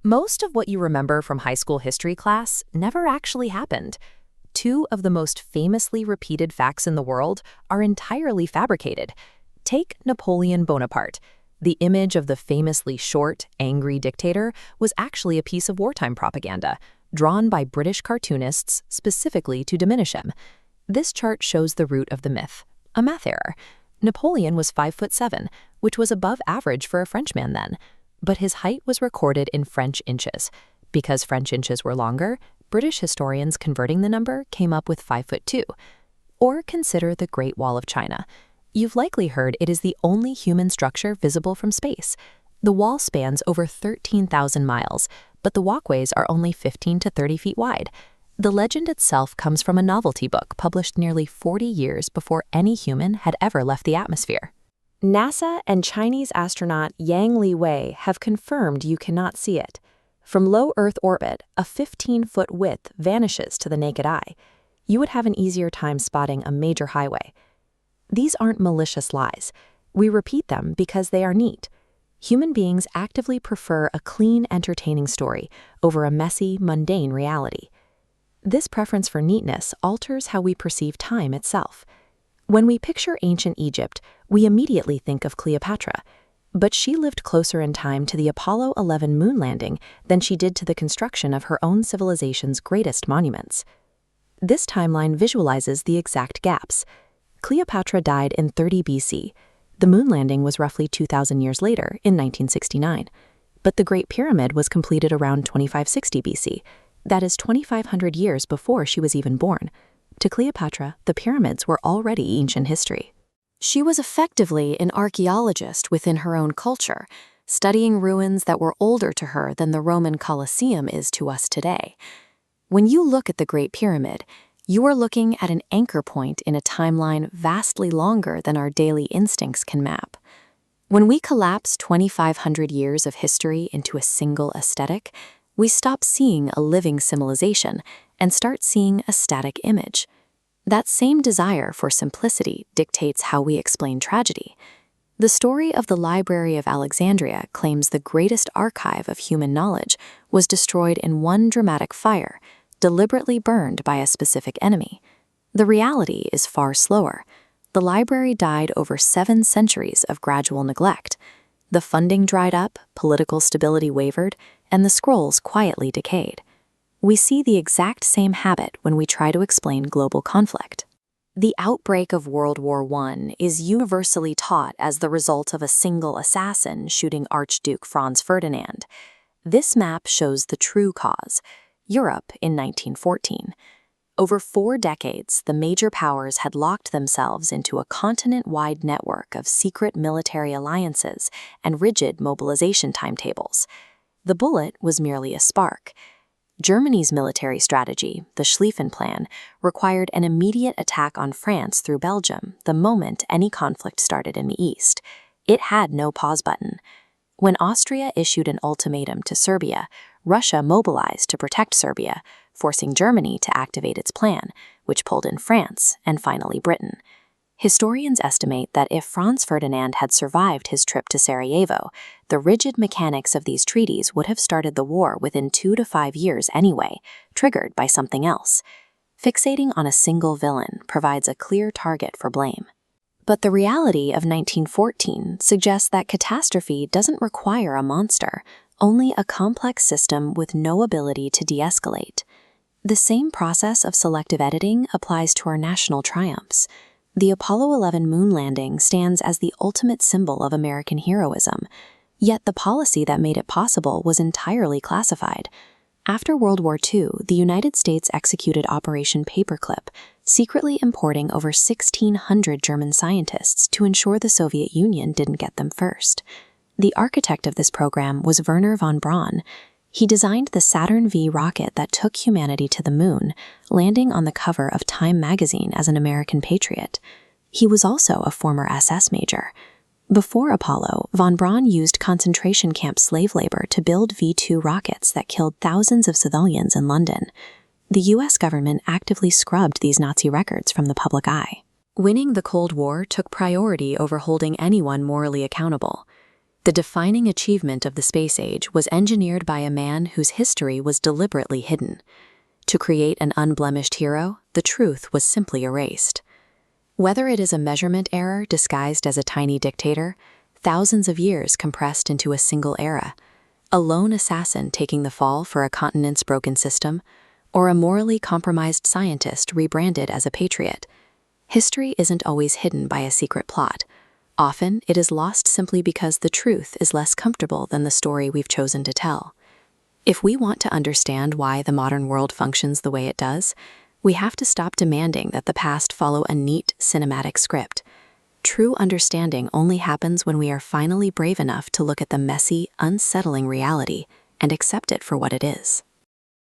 Most of what you remember from high school history class never actually happened. Two of the most famously repeated facts in the world are entirely fabricated. Take Napoleon Bonaparte. The image of the famously short, angry dictator was actually a piece of wartime propaganda, drawn by British cartoonists specifically to diminish him. This chart shows the root of the myth, a math error. Napoleon was 5'7", which was above average for a Frenchman then, but his height was recorded in French inches. Because French inches were longer, British historians converting the number came up with 5'2". Or consider the Great Wall of China. You've likely heard it is the only human structure visible from space. The wall spans over 13,000 miles, but the walkways are only 15 to 30 feet wide. The legend itself comes from a novelty book published nearly 40 years before any human had ever left the atmosphere. NASA and Chinese astronaut Yang Liwei have confirmed you cannot see it. From low Earth orbit, a 15-foot width vanishes to the naked eye. You would have an easier time spotting a major highway. These aren't malicious lies. We repeat them because they are neat. Human beings actively prefer a clean, entertaining story over a messy, mundane reality. This preference for neatness alters how we perceive time itself. When we picture ancient Egypt, we immediately think of Cleopatra, but she lived closer in time to the Apollo 11 moon landing than she did to the construction of her own civilization's greatest monuments. This timeline visualizes the exact gaps. Cleopatra died in 30 BC. The moon landing was roughly 2,000 years later, in 1969. But the Great Pyramid was completed around 2560 BC. That is 2,500 years before she was even born. To Cleopatra, the pyramids were already ancient history. She was effectively an archaeologist within her own culture, studying ruins that were older to her than the Roman Colosseum is to us today. When you look at the Great Pyramid, you are looking at an anchor point in a timeline vastly longer than our daily instincts can map. When we collapse 2,500 years of history into a single aesthetic, we stop seeing a living civilization and start seeing a static image. That same desire for simplicity dictates how we explain tragedy. The story of the Library of Alexandria claims the greatest archive of human knowledge was destroyed in one dramatic fire, deliberately burned by a specific enemy. The reality is far slower. The library died over 7 centuries of gradual neglect. The funding dried up, political stability wavered, and the scrolls quietly decayed. We see the exact same habit when we try to explain global conflict. The outbreak of World War I is universally taught as the result of a single assassin shooting Archduke Franz Ferdinand. This map shows the true cause, Europe in 1914. Over 4 decades, the major powers had locked themselves into a continent-wide network of secret military alliances and rigid mobilization timetables. The bullet was merely a spark. Germany's military strategy, the Schlieffen Plan, required an immediate attack on France through Belgium the moment any conflict started in the East. It had no pause button. When Austria issued an ultimatum to Serbia, Russia mobilized to protect Serbia, forcing Germany to activate its plan, which pulled in France and finally Britain. Historians estimate that if Franz Ferdinand had survived his trip to Sarajevo, the rigid mechanics of these treaties would have started the war within 2 to 5 years anyway, triggered by something else. Fixating on a single villain provides a clear target for blame. But the reality of 1914 suggests that catastrophe doesn't require a monster, only a complex system with no ability to de-escalate. The same process of selective editing applies to our national triumphs. The Apollo 11 moon landing stands as the ultimate symbol of American heroism, yet the policy that made it possible was entirely classified. After World War II, the United States executed Operation Paperclip, secretly importing over 1,600 German scientists to ensure the Soviet Union didn't get them first. The architect of this program was Wernher von Braun. He designed the Saturn V rocket that took humanity to the moon, landing on the cover of Time magazine as an American patriot. He was also a former SS major. Before Apollo, von Braun used concentration camp slave labor to build V-2 rockets that killed thousands of civilians in London. The US government actively scrubbed these Nazi records from the public eye. Winning the Cold War took priority over holding anyone morally accountable. The defining achievement of the space age was engineered by a man whose history was deliberately hidden. To create an unblemished hero, the truth was simply erased. Whether it is a measurement error disguised as a tiny dictator, thousands of years compressed into a single era, a lone assassin taking the fall for a continent's broken system, or a morally compromised scientist rebranded as a patriot, history isn't always hidden by a secret plot. Often, it is lost simply because the truth is less comfortable than the story we've chosen to tell. If we want to understand why the modern world functions the way it does, we have to stop demanding that the past follow a neat, cinematic script. True understanding only happens when we are finally brave enough to look at the messy, unsettling reality and accept it for what it is.